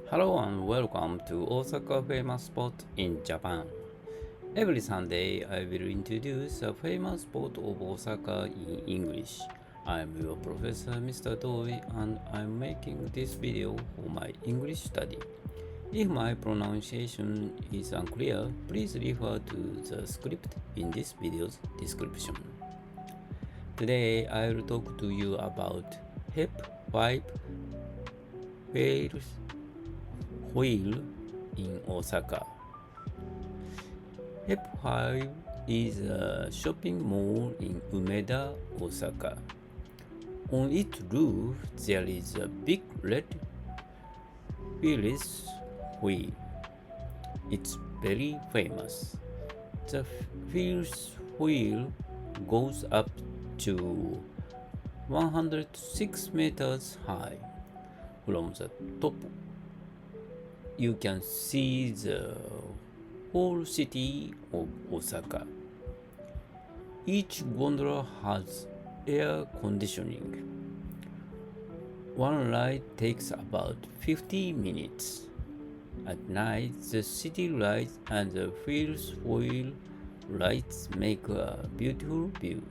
Hello and welcome to Osaka famous spot in Japan. Every Sunday I will introduce a famous spot of Osaka in English. I'm your professor Mr. Doi and I'm making this video for my English study. If my pronunciation is unclear, please refer to the script in this video's description. Today I will talk to you about HEP 5 Ferris Wheel in Osaka. HEP FIVE is a shopping mall in Umeda, Osaka. On its roof there is a big red Ferris wheel. It's very famous. The Ferris wheel goes up to 106 meters high. From the top you can see the whole city of Osaka. Each gondola has air conditioning. One ride takes about 50 minutes. At night, the city lights and the Ferris wheel lights make a beautiful view.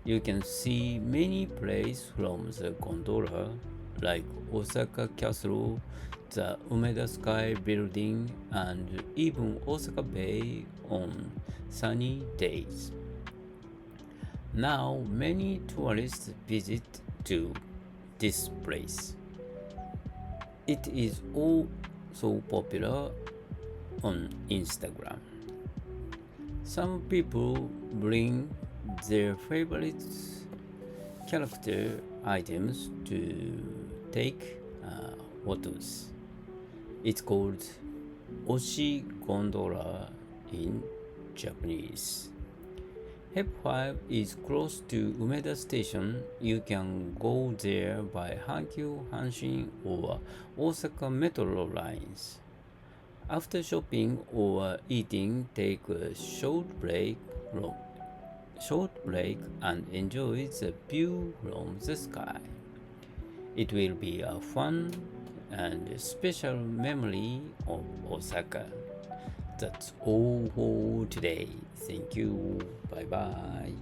You can see many places from the gondola, like Osaka Castle, the Umeda Sky Building, and even Osaka Bay on sunny days. Now many tourists visit to this place. It is also popular on Instagram. Some people bring their favorite character items to take photos. It's called Oshi Gondola in Japanese. HEP 5 is close to Umeda Station. You can go there by Hankyu, Hanshin, or Osaka Metro lines. After shopping or eating, take a short break and enjoy the view from the sky. It will be a fun and special memory of Osaka. That's all for today. Thank you. Bye bye.